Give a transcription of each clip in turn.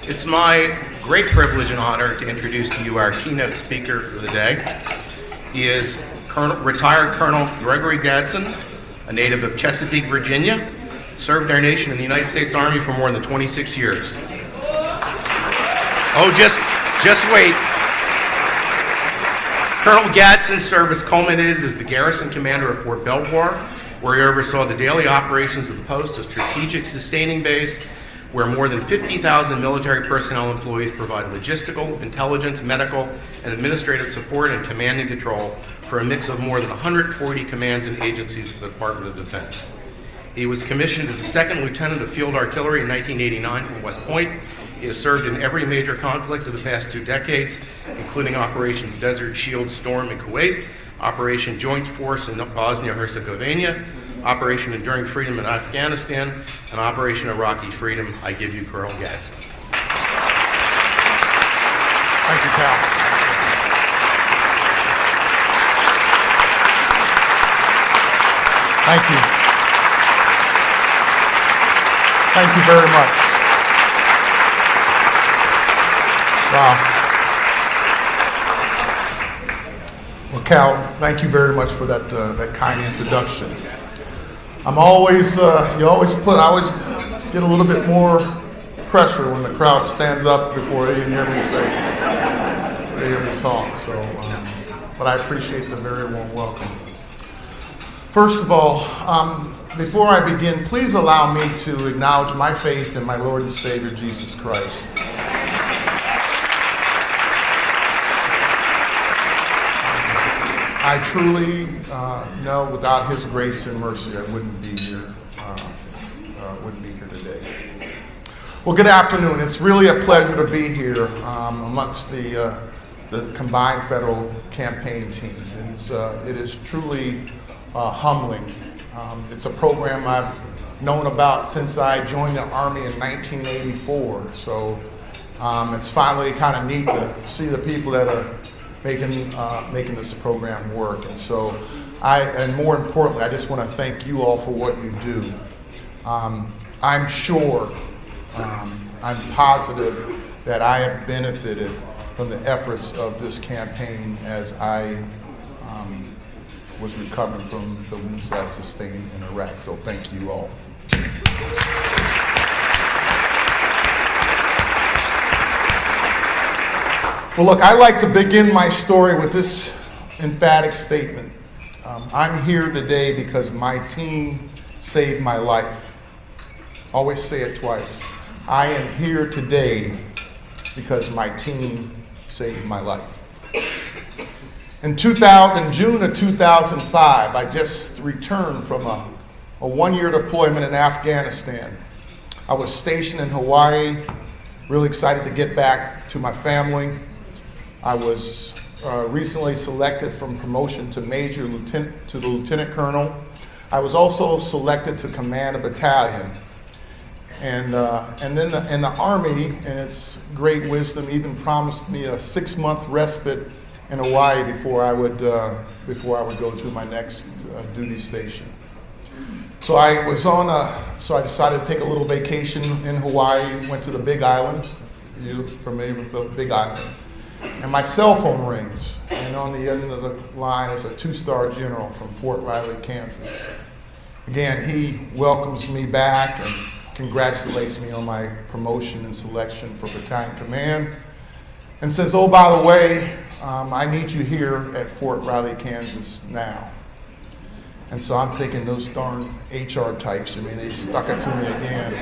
It's my great privilege and honor to introduce to you our keynote speaker for the day. He is retired Colonel Gregory Gadson, a native of Chesapeake, Virginia, served our nation in the United States Army for more than 26 years. Oh, just wait. Colonel Gadson's service culminated as the garrison commander of Fort Belvoir, where he oversaw the daily operations of the post, a strategic sustaining base where more than 50,000 military personnel employees provide logistical, intelligence, medical, and administrative support and command and control for a mix of more than 140 commands and agencies of the Department of Defense. He was commissioned as a second lieutenant of field artillery in 1989 from West Point. He has served in every major conflict of the past 2 decades, including Operations Desert Shield Storm in Kuwait, Operation Joint Force in Bosnia-Herzegovina, Operation Enduring Freedom in Afghanistan, and Operation Iraqi Freedom. I give you Colonel Gadson. Thank you, Cal. Thank you. Thank you very much. Wow. Well, Cal, thank you very much for that kind introduction. I always get a little bit more pressure when the crowd stands up before they even hear me talk. So, but I appreciate the very warm welcome. First of all, before I begin, please allow me to acknowledge my faith in my Lord and Savior Jesus Christ. I truly know without His grace and mercy, I wouldn't be here today. Well, good afternoon. It's really a pleasure to be here amongst the combined federal campaign team. It is truly humbling. It's a program I've known about since I joined the Army in 1984. So it's finally kind of neat to see the people that are making this program work. And so and more importantly, I just want to thank you all for what you do. I'm sure, I'm positive that I have benefited from the efforts of this campaign as I was recovering from the wounds I sustained in Iraq. So thank you all. Well, look, I like to begin my story with this emphatic statement. I'm here today because my team saved my life. Always say it twice. I am here today because my team saved my life. In June of 2005, I just returned from a 1-year deployment in Afghanistan. I was stationed in Hawaii, really excited to get back to my family. I was recently selected from promotion to major lieutenant to the lieutenant colonel. I was also selected to command a battalion. And then the Army, in its great wisdom, even promised me a 6-month respite in Hawaii before I would go to my next duty station. So I decided to take a little vacation in Hawaii. Went to the Big Island. If you're familiar with the Big Island. And my cell phone rings, and on the end of the line is a 2-star general from Fort Riley, Kansas. Again, he welcomes me back and congratulates me on my promotion and selection for battalion command, and says, "Oh, by the way, I need you here at Fort Riley, Kansas now." And so I'm thinking, those darn HR types, they stuck it to me again.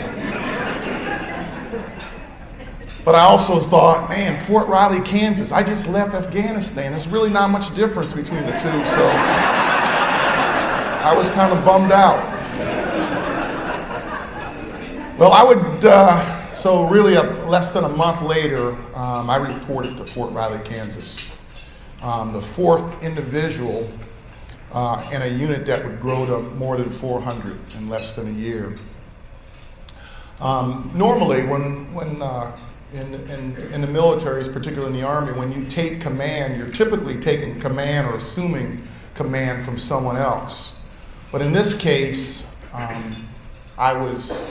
But I also thought, man, Fort Riley, Kansas, I just left Afghanistan. There's really not much difference between the two, so I was kind of bummed out. Well, so really less than a month later, I reported to Fort Riley, Kansas. The 4th individual in a unit that would grow to more than 400 in less than a year. Normally, when in the militaries, particularly in the Army, when you take command, you're typically taking command or assuming command from someone else. But in this case, I was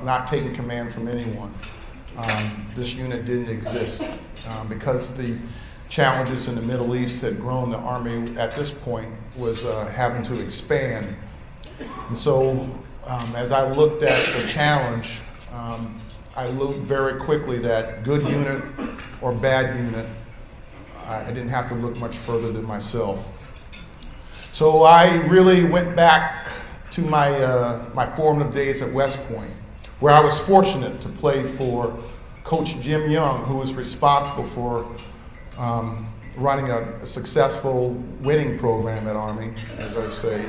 not taking command from anyone. this unit didn't exist because the challenges in the Middle East had grown. The Army at this point was having to expand. And so as I looked at the challenge, I looked very quickly that good unit or bad unit, I didn't have to look much further than myself. So I really went back to my formative days at West Point, where I was fortunate to play for Coach Jim Young, who was responsible for running a successful winning program at Army, as I say,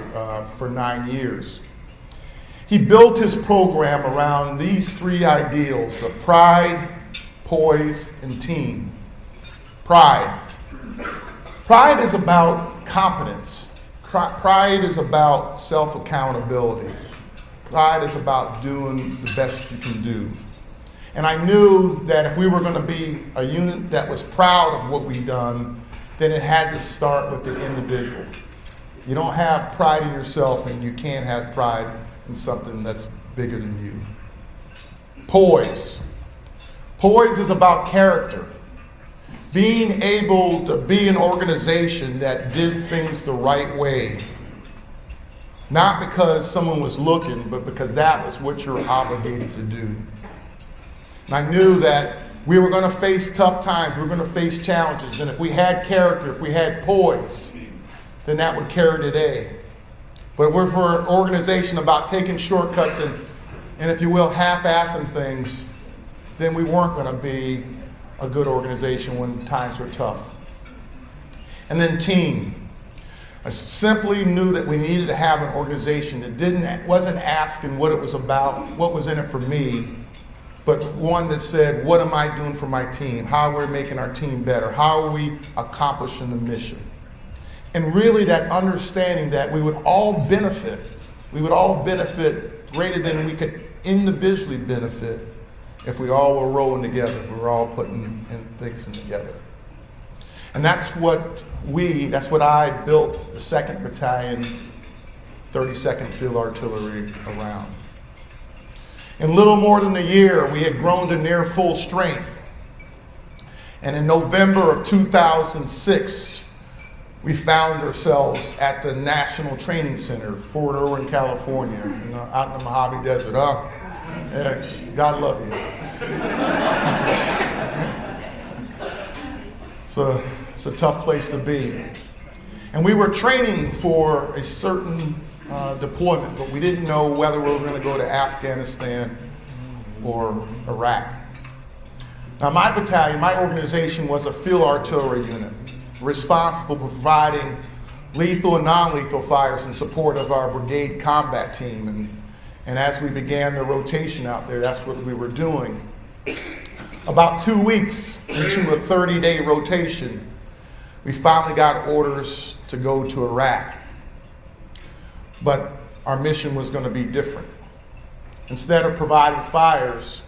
for 9 years. He built his program around these three ideals of pride, poise, and team. Pride. Pride is about competence. Pride is about self-accountability. Pride is about doing the best you can do. And I knew that if we were going to be a unit that was proud of what we'd done, then it had to start with the individual. You don't have pride in yourself, and you can't have pride in something that's bigger than you. Poise. Poise is about character. Being able to be an organization that did things the right way. Not because someone was looking, but because that was what you're obligated to do. And I knew that we were going to face tough times, we were going to face challenges, and if we had character, if we had poise, then that would carry the day. But if we're for an organization about taking shortcuts and if you will, half-assing things, then we weren't going to be a good organization when times were tough. And then team. I simply knew that we needed to have an organization that wasn't asking what it was about, what was in it for me, but one that said, what am I doing for my team? How are we making our team better? How are we accomplishing the mission? And really that understanding that we would all benefit greater than we could individually benefit if we all were rolling together, we were all putting things together. And that's what I built the 2nd Battalion, 32nd Field Artillery around. In little more than a year, we had grown to near full strength. And in November of 2006, we found ourselves at the National Training Center, Fort Irwin, California, out in the Mojave Desert. Yeah, God love you. It's a tough place to be. And we were training for a certain deployment, but we didn't know whether we were going to go to Afghanistan or Iraq. Now my battalion, my organization was a field artillery unit responsible for providing lethal and non-lethal fires in support of our brigade combat team. And as we began the rotation out there, that's what we were doing. About 2 weeks into a 30-day rotation, we finally got orders to go to Iraq. But our mission was going to be different. Instead of providing fires,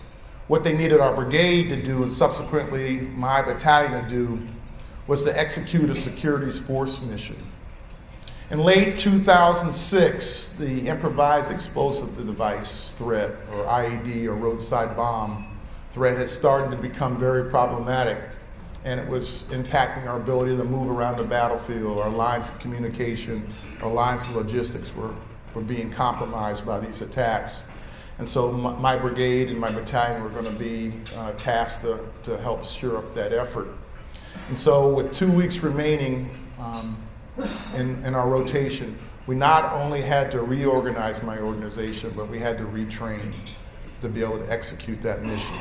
what they needed our brigade to do, and subsequently my battalion to do, was to execute a securities force mission. In late 2006, the improvised explosive device threat, or IED, or roadside bomb threat, had started to become very problematic, and it was impacting our ability to move around the battlefield. Our lines of communication, our lines of logistics were being compromised by these attacks. And so my brigade and my battalion were going to be tasked to help shore up that effort. And so with 2 weeks remaining in our rotation, we not only had to reorganize my organization, but we had to retrain to be able to execute that mission.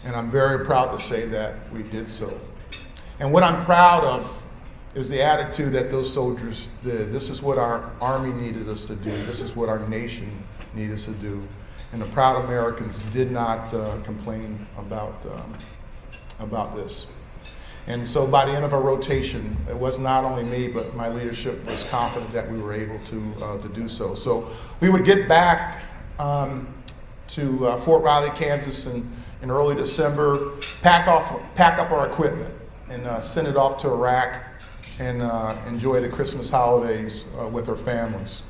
And I'm very proud to say that we did so. And what I'm proud of is the attitude that those soldiers did. This is what our Army needed us to do. This is what our nation needed us to do. And the proud Americans did not complain about this. And so by the end of our rotation, it was not only me, but my leadership was confident that we were able to do so. So we would get back to Fort Riley, Kansas in early December, pack up our equipment and send it off to Iraq and enjoy the Christmas holidays with our families.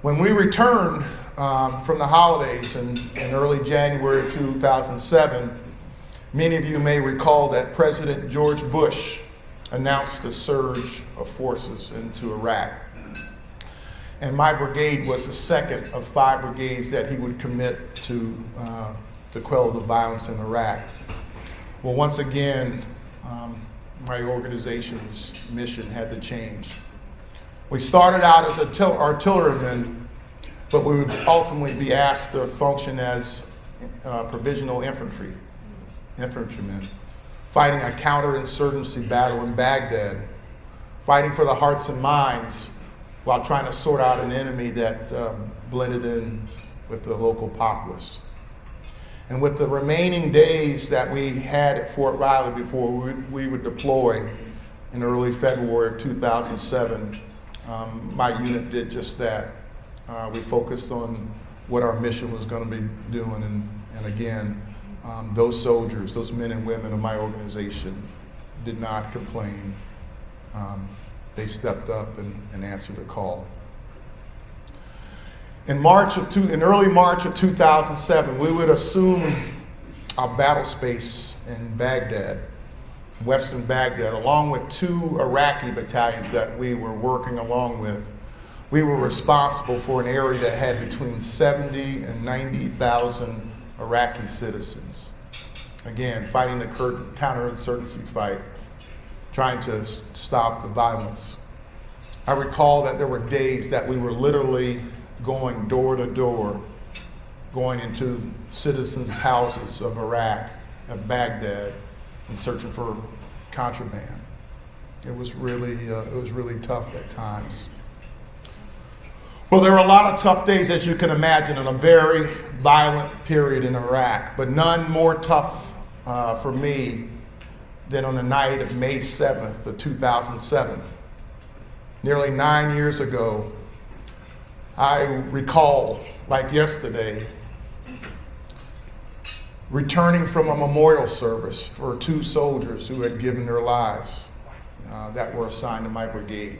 When we returned from the holidays in early January 2007, many of you may recall that President George Bush announced a surge of forces into Iraq. And my brigade was the second of 5 brigades that he would commit to quell the violence in Iraq. Well, once again, my organization's mission had to change. We started out as artillerymen, but we would ultimately be asked to function as provisional infantrymen, fighting a counterinsurgency battle in Baghdad, fighting for the hearts and minds while trying to sort out an enemy that blended in with the local populace. And with the remaining days that we had at Fort Riley before we would deploy in early February of 2007, my unit did just that. We focused on what our mission was going to be doing, and again, those soldiers, those men and women of my organization did not complain. They stepped up and answered the call. In early March of 2007, we would assume our battle space in Baghdad, western Baghdad, along with 2 Iraqi battalions that we were working along with. We were responsible for an area that had between 70 and 90,000 Iraqi citizens. Again, fighting the counterinsurgency fight, trying to stop the violence. I recall that there were days that we were literally going door to door, going into citizens' houses of Iraq, of Baghdad, and searching for contraband. It was really tough at times. Well, there were a lot of tough days, as you can imagine, in a very violent period in Iraq, but none more tough for me than on the night of May 7th of 2007. Nearly 9 years ago, I recall, like yesterday, returning from a memorial service for 2 soldiers who had given their lives that were assigned to my brigade.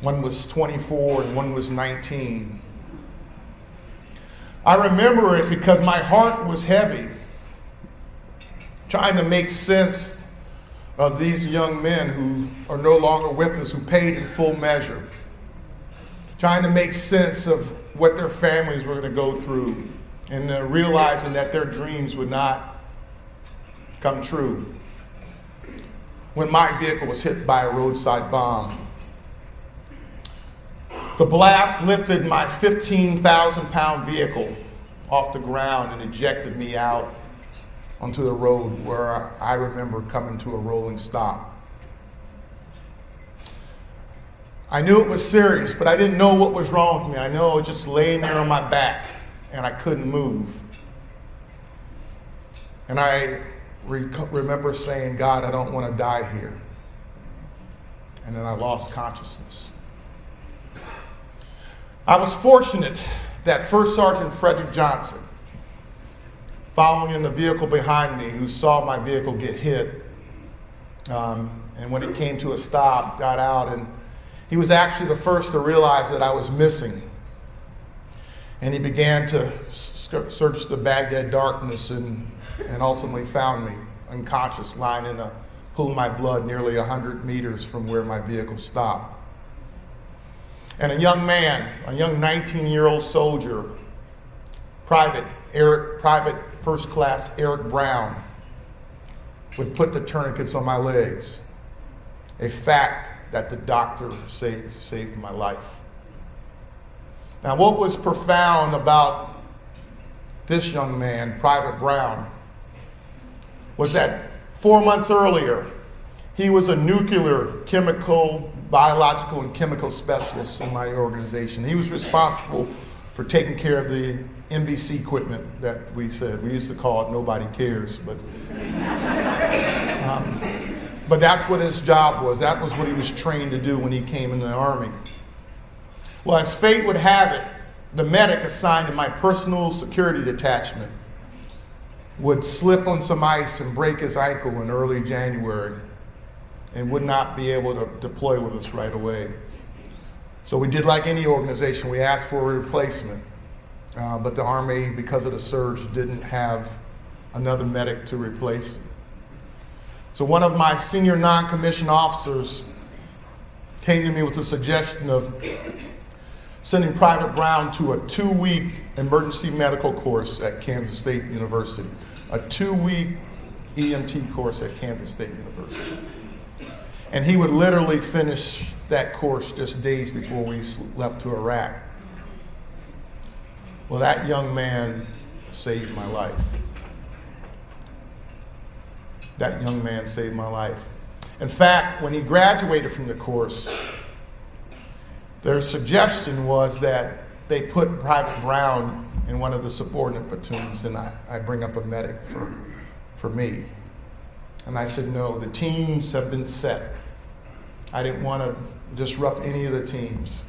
One was 24 and one was 19. I remember it because my heart was heavy, trying to make sense of these young men who are no longer with us, who paid in full measure, trying to make sense of what their families were going to go through, and realizing that their dreams would not come true. When my vehicle was hit by a roadside bomb, the blast lifted my 15,000-pound vehicle off the ground and ejected me out onto the road, where I remember coming to a rolling stop. I knew it was serious, but I didn't know what was wrong with me. I know I was just laying there on my back and I couldn't move. And I remember saying, God, I don't want to die here. And then I lost consciousness. I was fortunate that First Sergeant Frederick Johnson, following in the vehicle behind me, who saw my vehicle get hit, and when it came to a stop, got out, and he was actually the first to realize that I was missing. And he began to search the Baghdad darkness and ultimately found me unconscious, lying in a pool of my blood nearly 100 meters from where my vehicle stopped. And a young man, a young 19-year-old soldier, Private First Class Eric Brown, would put the tourniquets on my legs, a fact that the doctor saved my life. Now, what was profound about this young man, Private Brown, was that 4 months earlier, he was a nuclear, biological, and chemical specialist in my organization. He was responsible for taking care of the NBC equipment that we used to call it Nobody Cares, but that's what his job was. That was what he was trained to do when he came in the Army. Well, as fate would have it, the medic assigned to my personal security detachment would slip on some ice and break his ankle in early January and would not be able to deploy with us right away. So we did like any organization, we asked for a replacement. But the Army, because of the surge, didn't have another medic to replace him. So one of my senior non-commissioned officers came to me with the suggestion of sending Private Brown to a 2-week emergency medical course at Kansas State University. A 2-week EMT course at Kansas State University. And he would literally finish that course just days before we left to Iraq. Well, that young man saved my life. That young man saved my life. In fact, when he graduated from the course, their suggestion was that they put Private Brown in one of the subordinate platoons and I bring up a medic for me. And I said, no, the teams have been set. I didn't want to disrupt any of the teams.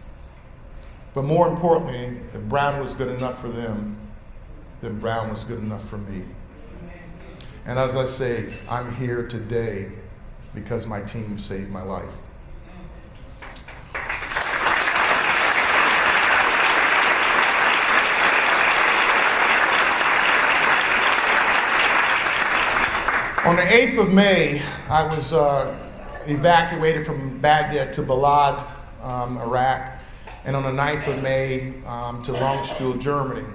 But more importantly, if Brown was good enough for them, then Brown was good enough for me. And as I say, I'm here today because my team saved my life. On the 8th of May, I was evacuated from Baghdad to Balad, Iraq, and on the 9th of May to Longstuhl, Germany.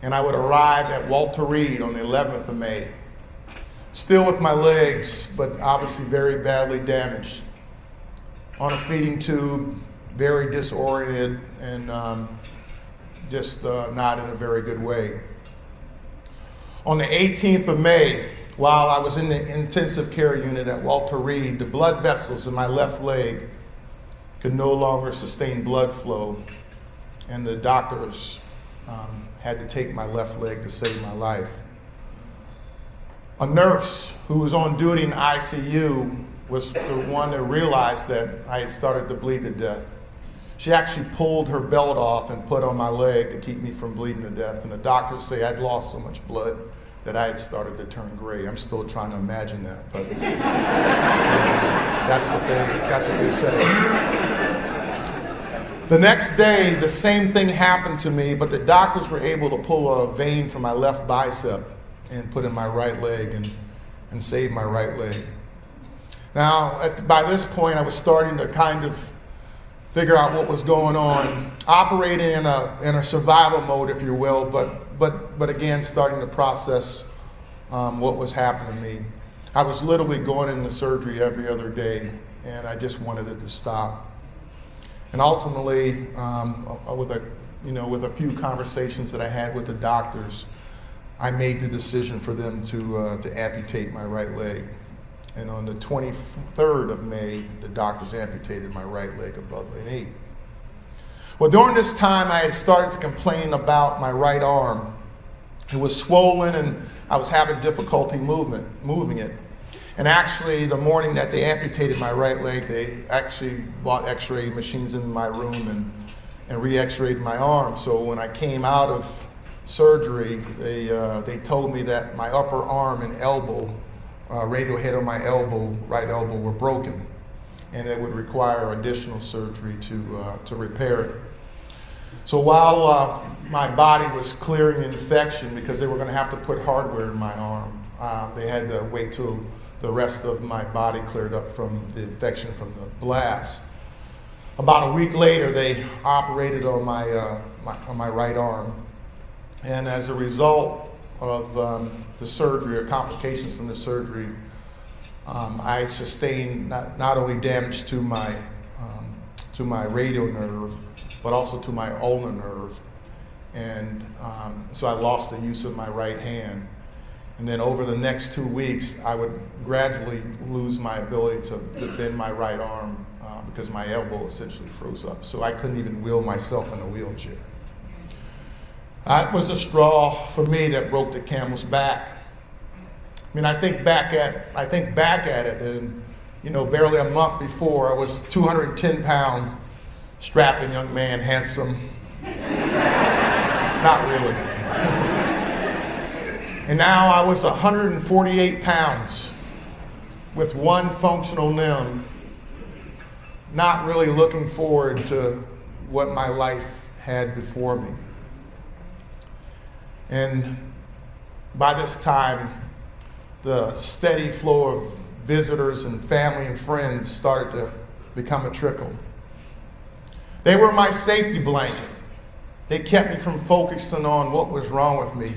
And I would arrive at Walter Reed on the 11th of May, still with my legs, but obviously very badly damaged, on a feeding tube, very disoriented, and just not in a very good way. On the 18th of May, while I was in the intensive care unit at Walter Reed, the blood vessels in my left leg could no longer sustain blood flow, and the doctors had to take my left leg to save my life. A nurse who was on duty in ICU was the one that realized that I had started to bleed to death. She actually pulled her belt off and put on my leg to keep me from bleeding to death, and the doctors say I'd lost so much blood that I had started to turn gray. I'm still trying to imagine that, but that's what they said. The next day, the same thing happened to me, but the doctors were able to pull a vein from my left bicep and put in my right leg and save my right leg. Now, by this point, I was starting to kind of figure out what was going on, operating in a survival mode, if you will, but again, starting to process what was happening to me. I was literally going into surgery every other day, and I just wanted it to stop. And ultimately, with a few conversations that I had with the doctors, I made the decision for them to amputate my right leg. And on the 23rd of May, the doctors amputated my right leg above the knee. Well, during this time, I had started to complain about my right arm. It was swollen, and I was having difficulty moving it. And actually, the morning that they amputated my right leg, they actually bought x-ray machines in my room and re-x-rayed my arm. So when I came out of surgery, they told me that my upper arm and elbow, radial head on my right elbow, were broken, and it would require additional surgery to repair it. So while my body was clearing the infection, because they were going to have to put hardware in my arm, they had to wait till the rest of my body cleared up from the infection from the blast. About a week later, they operated on my right arm, and as a result of the surgery or complications from the surgery, I sustained not only damage to my radial nerve, but also to my ulnar nerve, and so I lost the use of my right hand. And then over the next 2 weeks, I would gradually lose my ability to bend my right arm because my elbow essentially froze up. So I couldn't even wheel myself in a wheelchair. That was the straw for me that broke the camel's back. I mean, I think back at it, and barely a month before, I was 210-pound, strapping young man, handsome. Not really. And now I was 148 pounds with one functional limb, not really looking forward to what my life had before me. And by this time, the steady flow of visitors and family and friends started to become a trickle. They were my safety blanket. They kept me from focusing on what was wrong with me.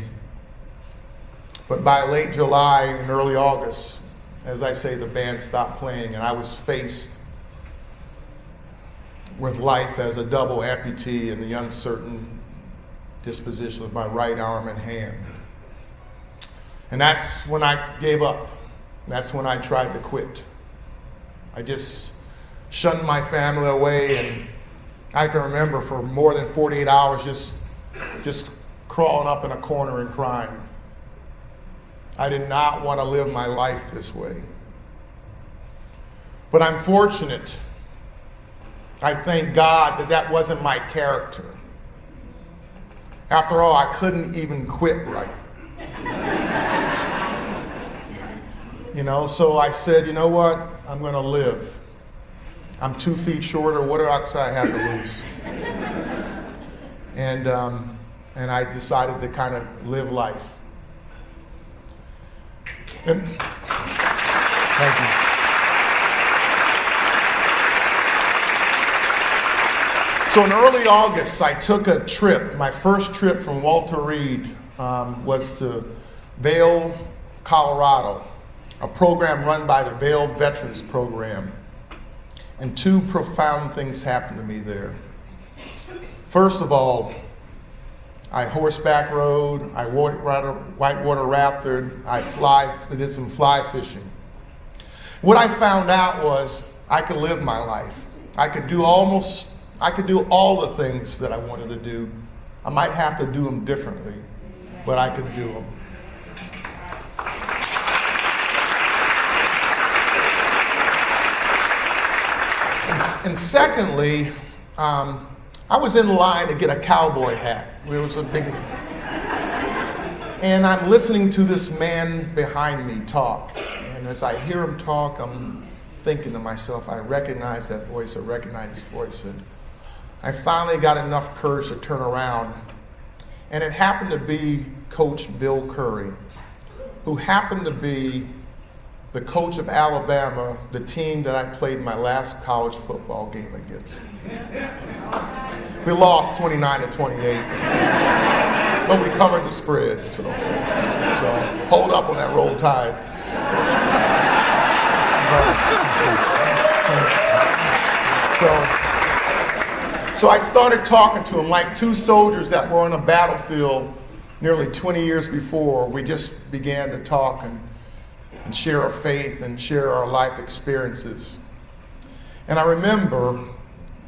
But by late July and early August, as I say, the band stopped playing, and I was faced with life as a double amputee in the uncertain disposition of my right arm and hand. And that's when I gave up. That's when I tried to quit. I just shunned my family away, and I can remember for more than 48 hours just crawling up in a corner and crying. I did not want to live my life this way. But I'm fortunate. I thank God that that wasn't my character. After all, I couldn't even quit right. So I said, you know what? I'm going to live. I'm 2 feet shorter. What else I have to lose? And I decided to kind of live life. And, thank you. So in early August, I took a trip. My first trip from Walter Reed was to Vail, Colorado, a program run by the Vail Veterans Program. And 2 profound things happened to me there. First of all, I horseback rode, I whitewater rafted, I did some fly fishing. What I found out was I could live my life. I could do all the things that I wanted to do. I might have to do them differently, but I could do them. And secondly, I was in line to get a cowboy hat. It was a big, and I'm listening to this man behind me talk. And as I hear him talk, I'm thinking to myself, I recognize that voice, I recognize his voice. And I finally got enough courage to turn around. And it happened to be Coach Bill Curry, who happened to be the coach of Alabama, the team that I played my last college football game against. We lost 29-28, but we covered the spread. So hold up on that Roll Tide. So I started talking to him like 2 soldiers that were on a battlefield nearly 20 years before. We just began to talk and share our faith and share our life experiences. And I remember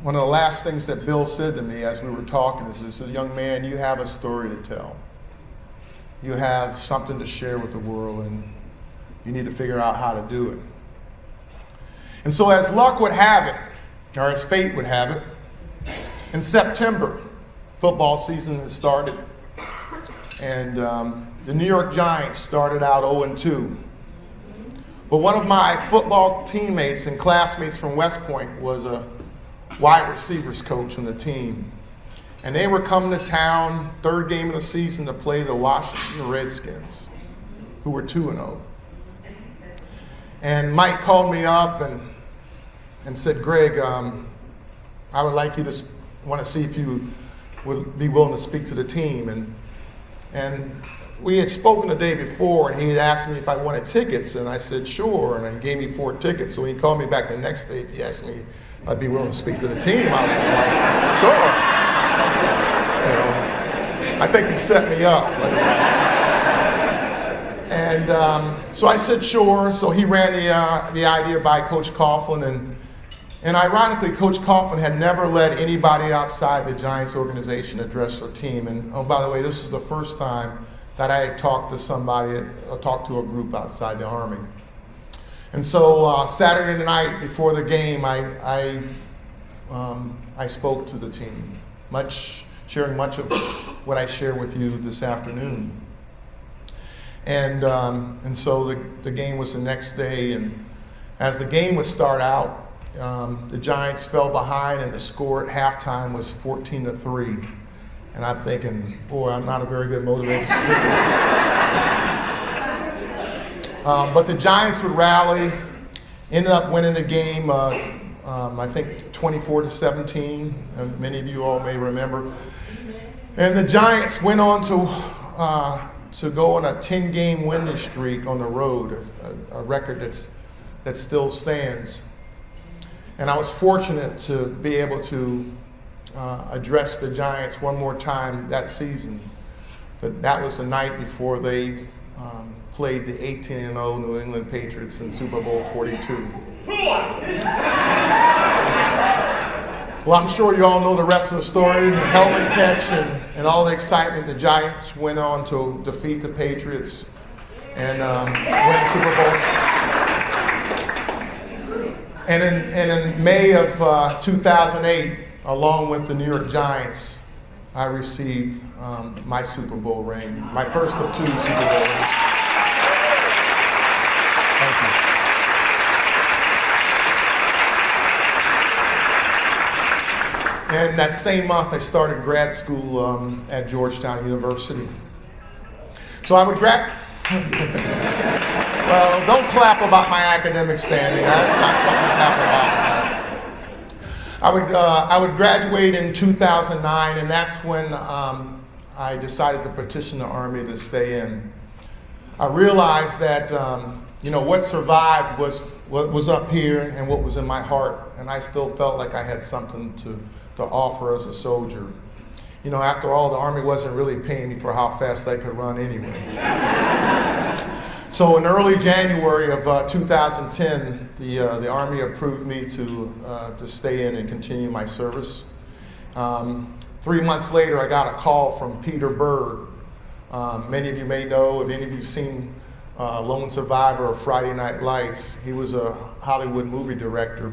one of the last things that Bill said to me as we were talking is, he said, young man, you have a story to tell. You have something to share with the world, and you need to figure out how to do it. And so as luck would have it, or as fate would have it, in September, football season had started, and the New York Giants started out 0-2. But one of my football teammates and classmates from West Point was a wide receivers coach on the team. And they were coming to town, 3rd game of the season, to play the Washington Redskins, who were 2-0. And Mike called me up and said, Greg, I would like you to want to see if you would be willing to speak to the team. And we had spoken the day before, and he had asked me if I wanted tickets, and I said, sure, and he gave me 4 tickets. So he called me back the next day. He asked me if I'd be willing to speak to the team. I was like, sure. I think he set me up. So I said, sure. So he ran the idea by Coach Coughlin, and ironically, Coach Coughlin had never let anybody outside the Giants organization address their team. And oh, by the way, this is the first time that I had talked to a group outside the Army. And so Saturday night before the game, I spoke to the team, sharing much of what I share with you this afternoon. And so the game was the next day, and as the game would start out, the Giants fell behind, and the score at halftime was 14-3. And I'm thinking, boy, I'm not a very good motivated speaker. But the Giants would rally, ended up winning the game, I think 24-17, and many of you all may remember. And the Giants went on to go on a 10-game winning streak on the road, a record that still stands. And I was fortunate to be able to address the Giants one more time that season. That was the night before they played the 18-0 New England Patriots in Super Bowl 42. Well, I'm sure you all know the rest of the story. The helmet catch and all the excitement. The Giants went on to defeat the Patriots and win the Super Bowl. And in May of 2008, along with the New York Giants, I received my Super Bowl ring, my first of 2 Super Bowl rings. Thank you. And that same month, I started grad school at Georgetown University. So I would well, don't clap about my academic standing. That's not something to clap about. I would graduate in 2009, and that's when I decided to petition the Army to stay in. I realized that what survived was what was up here and what was in my heart, and I still felt like I had something to offer as a soldier. After all, the Army wasn't really paying me for how fast I could run anyway. So in early January of 2010, the Army approved me to stay in and continue my service. 3 months later, I got a call from Peter Berg. Many of you may know, if any of you have seen Lone Survivor or Friday Night Lights, he was a Hollywood movie director.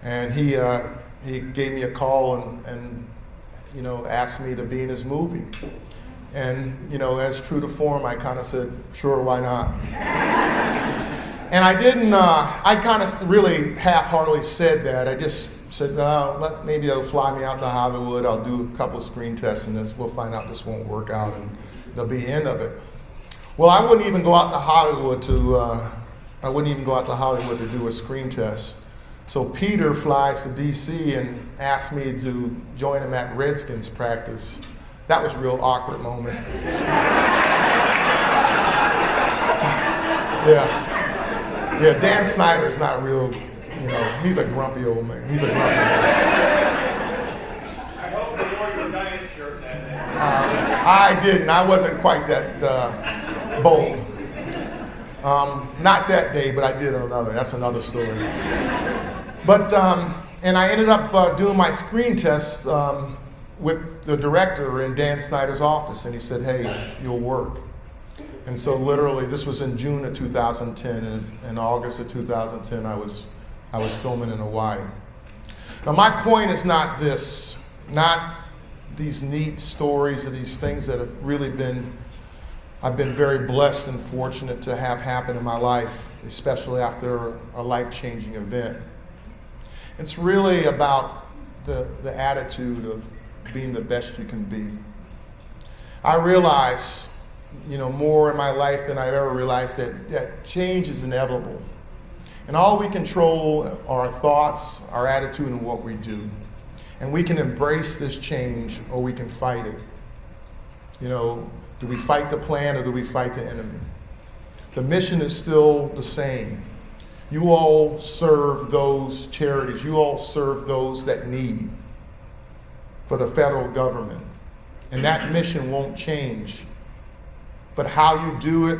And he gave me a call and asked me to be in his movie. And, as true to form, I kind of said, sure, why not? And I didn't, I kind of really half-heartedly said that. I just said, maybe they'll fly me out to Hollywood. I'll do a couple of screen tests and we'll find out this won't work out and it'll be the end of it. Well, I wouldn't even go out to Hollywood to do a screen test. So Peter flies to D.C. and asks me to join him at Redskins practice. That was a real awkward moment. Yeah, Dan Snyder's not real, he's a grumpy old man. He's a grumpy man. I hope you wore your Giant shirt that day. I didn't. I wasn't quite that bold. Not that day, but I did on another. That's another story. But, and I ended up doing my screen test with the director in Dan Snyder's office, and he said, hey, you'll work. And so literally, this was in June of 2010, and in August of 2010, I was filming in Hawaii. Now, my point is not this, not these neat stories or these things that have really I've been very blessed and fortunate to have happen in my life, especially after a life-changing event. It's really about the attitude of being the best you can be. I realize, more in my life than I've ever realized that change is inevitable. And all we control are our thoughts, our attitude, and what we do. And we can embrace this change or we can fight it. Do we fight the plan or do we fight the enemy? The mission is still the same. You all serve those charities. You all serve those that need for the federal government. And that mission won't change. But how you do it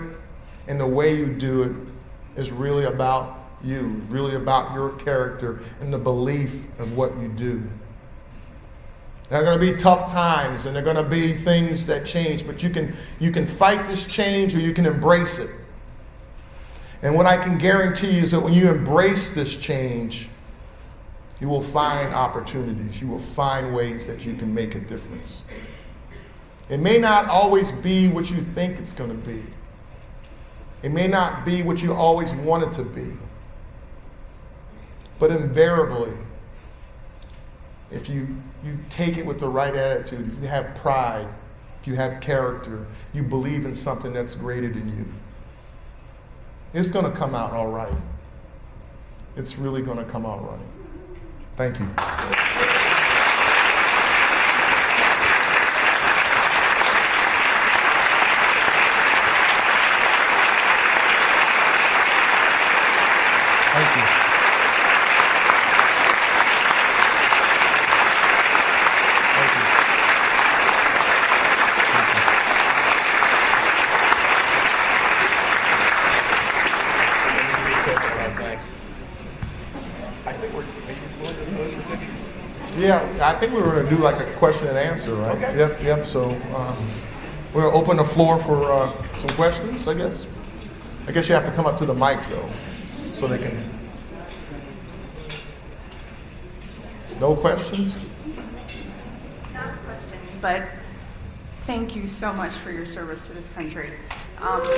and the way you do it is really about you, really about your character and the belief of what you do. There are going to be tough times and there are going to be things that change, but you can fight this change or you can embrace it. And what I can guarantee you is that when you embrace this change, you will find opportunities. You will find ways that you can make a difference. It may not always be what you think it's going to be. It may not be what you always want it to be. But invariably, if you take it with the right attitude, if you have pride, if you have character, you believe in something that's greater than you, it's going to come out all right. It's really going to come out right. Thank you. Thank you. Thank you. Thanks. I think are you willing to pose for picture? Yeah, I think we were going to do like a question and answer, right? Okay. Yep. So we're going to open the floor for some questions, I guess. I guess you have to come up to the mic, though, so they can. No questions? Not a question, but thank you so much for your service to this country. Thank you.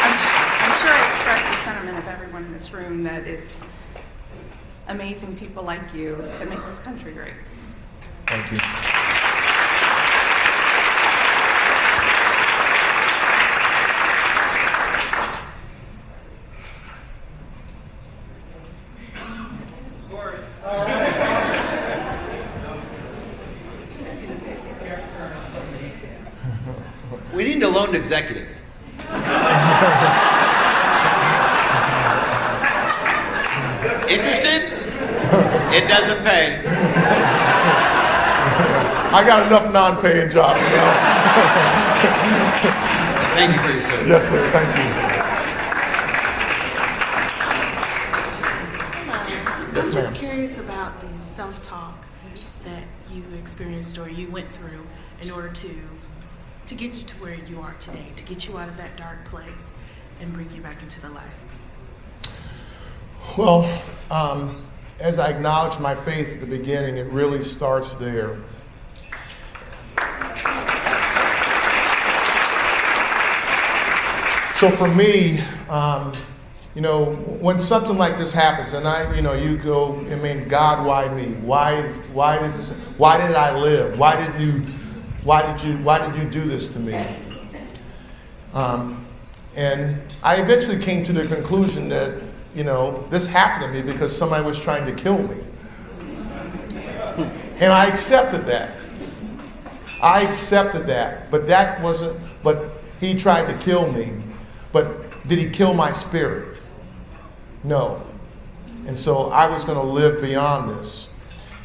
I'm sure I express the sentiment of everyone in this room that it's amazing people like you that make this country great. Thank you. We need a loaned executive. Interested? It doesn't pay. I got enough non-paying jobs now. Thank you for your service. Yes, sir. Thank you. Hello. Yes, I'm just ma'am. curious about the self-talk that you experienced or you went through in order to get you to where you are today, to get you out of that dark place and bring you back into the light. Well, as I acknowledged my faith at the beginning, it really starts there. So for me, when something like this happens, and you go, God, why me? Why did I live? Why did you do this to me? And I eventually came to the conclusion that, this happened to me because somebody was trying to kill me. And I accepted that. But he tried to kill me. But did he kill my spirit? No. And so I was going to live beyond this.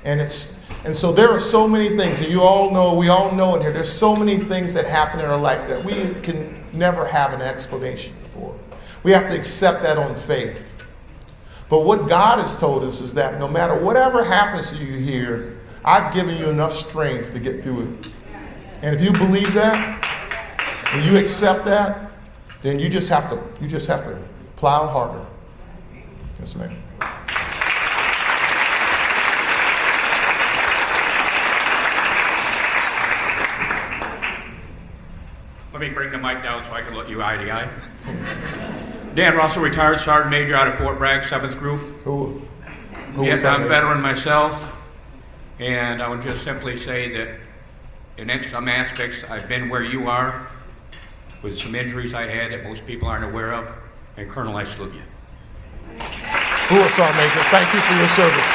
And so there are so many things, and we all know in here, there's so many things that happen in our life that we can never have an explanation for. We have to accept that on faith. But what God has told us is that no matter whatever happens to you here, I've given you enough strength to get through it. And if you believe that, and you accept that, then you just have to plow harder. Yes, ma'am. Let me bring the mic down so I can look you eye to eye. Dan Russell, retired Sergeant Major out of Fort Bragg, 7th Group. Who Yes, was that? I'm a veteran myself, and I would just simply say that in some aspects, I've been where you are with some injuries I had that most people aren't aware of, and Colonel, I salute you. Who was Sergeant Major? Thank you for your service.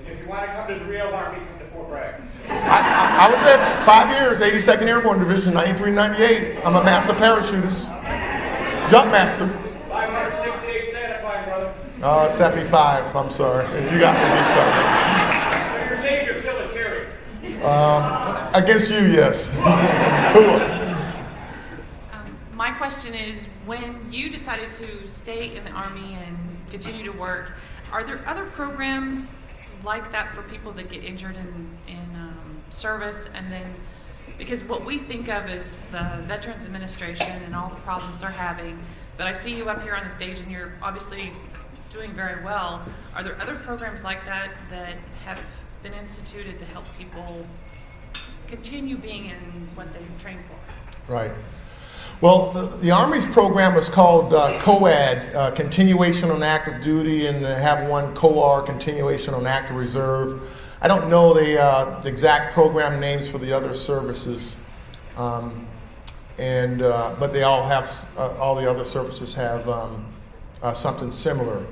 If you want to come to the real Army, come to Fort Bragg. I was there 5 years, 82nd Airborne Division, 93, 98. I'm a master parachutist. Jump master. 568 Santa Claus, brother. 75, I'm sorry. You got me beat, sorry. So you're saying you're still a cherry? Against you, yes. My question is, when you decided to stay in the Army and continue to work, are there other programs like that for people that get injured in service? And then, because what we think of is the Veterans Administration and all the problems they're having, but I see you up here on the stage and you're obviously doing very well. Are there other programs like that that have been instituted to help people continue being in what they've trained for? Right. Well, the Army's program was called COAD, Continuation on Active Duty, and they have one COAR, Continuation on Active Reserve. I don't know the exact program names for the other services, but they all have, all the other services have something similar.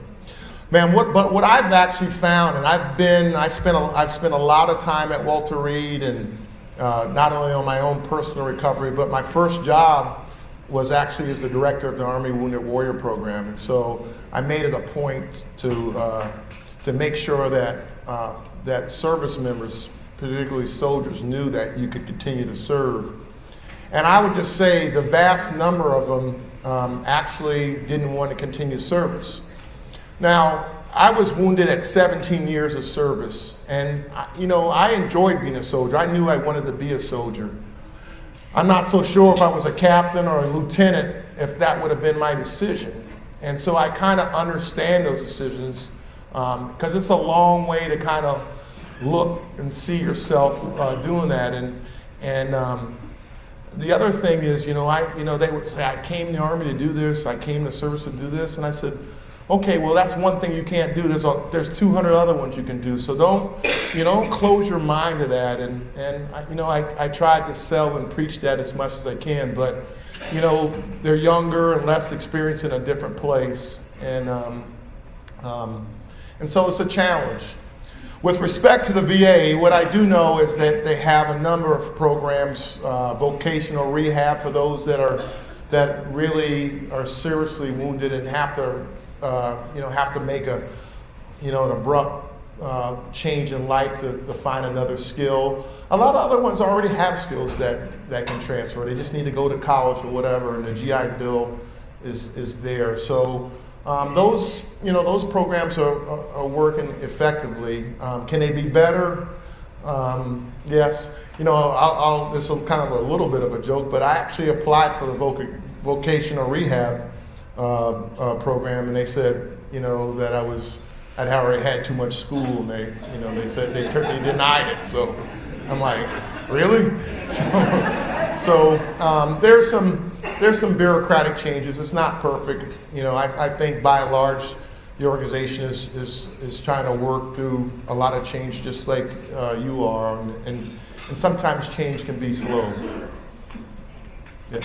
Man, what I've actually found, and I've spent a lot of time at Walter Reed, and not only on my own personal recovery, but my first job was actually as the director of the Army Wounded Warrior Program, and so I made it a point to make sure that that service members, particularly soldiers, knew that you could continue to serve. And I would just say the vast number of them actually didn't want to continue service. Now, I was wounded at 17 years of service, and I enjoyed being a soldier. I knew I wanted to be a soldier. I'm not so sure if I was a captain or a lieutenant if that would have been my decision. And so I kind of understand those decisions because it's a long way to kind of look and see yourself doing that. And the other thing is, they would say, I came in the Army to do this, I came to service to do this, and I said, okay, well, that's one thing you can't do. There's 200 other ones you can do. So don't close your mind to that. And I tried to sell and preach that as much as I can, but they're younger and less experienced in a different place, and so it's a challenge. With respect to the VA, what I do know is that they have a number of programs, vocational rehab for those that really are seriously wounded and have to make an abrupt change in life to find another skill. A lot of other ones already have skills that can transfer. They just need to go to college or whatever, and the GI Bill is there. So those programs are working effectively. Can they be better? Yes. This is kind of a little bit of a joke, but I actually applied for the vocational rehab program, and they said, that I'd already had too much school, and they said they denied it. So I'm like, really? So there's some bureaucratic changes. It's not perfect. I think by and large, the organization is trying to work through a lot of change, just like you are, and sometimes change can be slow. Yeah.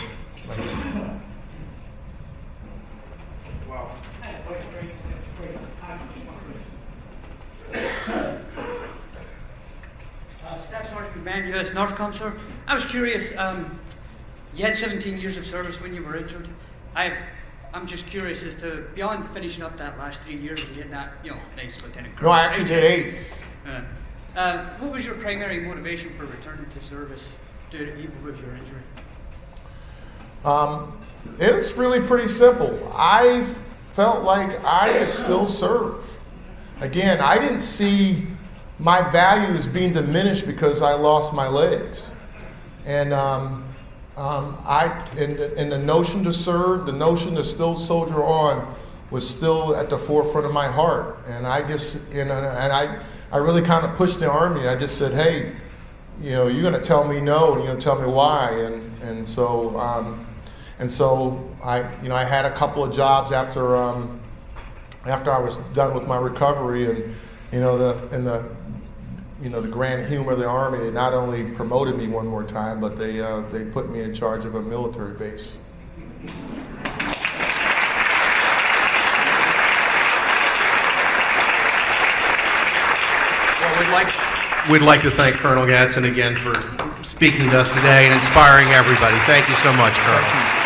Staff Sergeant McMahon, U.S. Northcom, sir. I was curious, you had 17 years of service when you were injured. I'm just curious as to, beyond finishing up that last 3 years and getting that, nice lieutenant colonel. No, I actually did 8. What was your primary motivation for returning to service, even with your injury? It's really pretty simple. I felt like I could still serve. Again, I didn't see my value as being diminished because I lost my legs. And the notion to serve, the notion to still soldier on, was still at the forefront of my heart. And I just, I really kind of pushed the Army. I just said, hey, you're going to tell me no, and you're going to tell me why. And so I had a couple of jobs after I was done with my recovery, and the grand humor of the Army, they not only promoted me one more time, but they put me in charge of a military base. Well, we'd like to thank Colonel Gadson again for speaking to us today and inspiring everybody. Thank you so much, Colonel.